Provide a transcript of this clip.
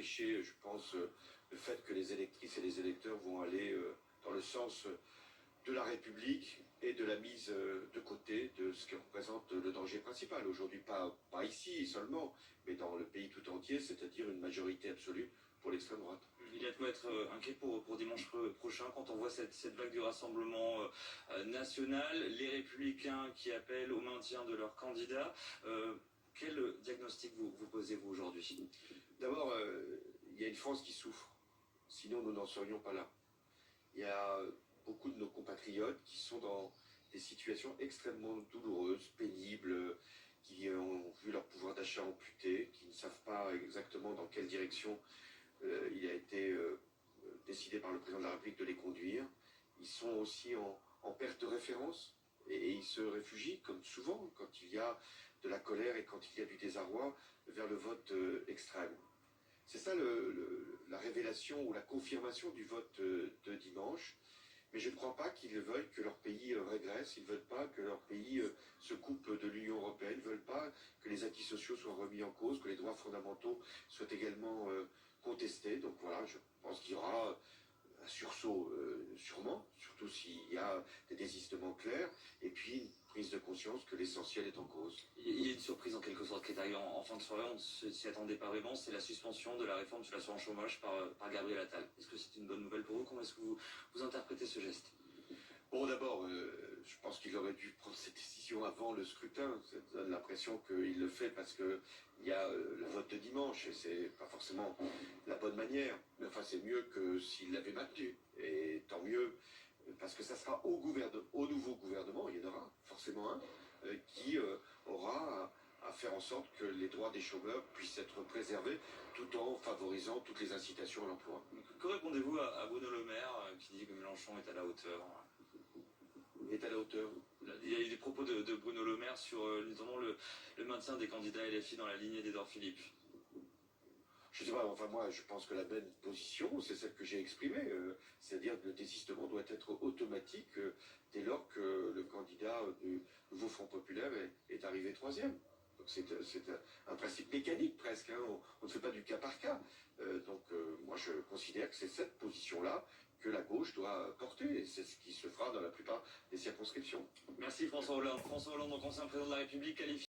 prêcher, je pense, le fait que les électrices et les électeurs vont aller dans le sens de la République et de la mise de côté de ce qui représente le danger principal. Aujourd'hui, pas ici seulement, mais dans le pays tout entier, c'est-à-dire une majorité absolue pour l'extrême droite. Il y a de quoi être inquiet pour dimanche prochain quand on voit cette vague du Rassemblement national, les Républicains qui appellent au maintien de leurs candidats. Quel diagnostic vous posez-vous aujourd'hui? D'abord, il y a une France qui souffre, sinon nous n'en serions pas là. Il y a beaucoup de nos compatriotes qui sont dans des situations extrêmement douloureuses, pénibles, qui ont vu leur pouvoir d'achat amputé, qui ne savent pas exactement dans quelle direction il a été décidé par le président de la République de les conduire. Ils sont aussi en perte de référence et ils se réfugient, comme souvent, quand il y a de la colère et quand il y a du désarroi, vers le vote extrême. C'est ça la révélation ou la confirmation du vote de dimanche. Mais je ne crois pas qu'ils veulent que leur pays régresse, ils ne veulent pas que leur pays se coupe de l'Union européenne, ils ne veulent pas que les acquis sociaux soient remis en cause, que les droits fondamentaux soient également contestés. Donc voilà, je pense qu'il y aura un sursaut sûrement, surtout s'il y a des désistements clairs, et puis une prise de conscience que l'essentiel est en cause. Il y a une surprise en quelque sorte qui est arrivée en fin de soirée, on ne s'y attendait pas vraiment, c'est la suspension de la réforme sur l'assurance chômage par Gabriel Attal. Est-ce que c'est une bonne nouvelle pour vous? Comment est-ce que vous interprétez ce geste? Bon, d'abord, je pense qu'il aurait dû prendre cette décision avant le scrutin. Ça donne l'impression qu'il le fait parce qu'il y a le vote de dimanche et c'est pas forcément la bonne manière. Mais enfin, c'est mieux que s'il l'avait maintenu. Et tant mieux, parce que ça sera au nouveau gouvernement, il y en aura forcément un, qui aura à faire en sorte que les droits des chômeurs puissent être préservés tout en favorisant toutes les incitations à l'emploi. Que répondez-vous à Bruno Le Maire qui dit que Mélenchon est à la hauteur? Est à la hauteur. Il y a eu des propos de Bruno Le Maire sur notamment le maintien des candidats LFI dans la lignée d'Édouard Philippe. Je sais pas, enfin moi je pense que la bonne position, c'est celle que j'ai exprimée, c'est-à-dire que le désistement doit être automatique dès lors que le candidat du nouveau Front Populaire est arrivé troisième. Donc c'est un principe mécanique presque, hein, on ne fait pas du cas par cas. Moi je considère que c'est cette position-là que la gauche doit porter, et c'est ce qui se fera dans la plupart des circonscriptions. Merci François Hollande. François Hollande, donc ancien président de la République, qualifié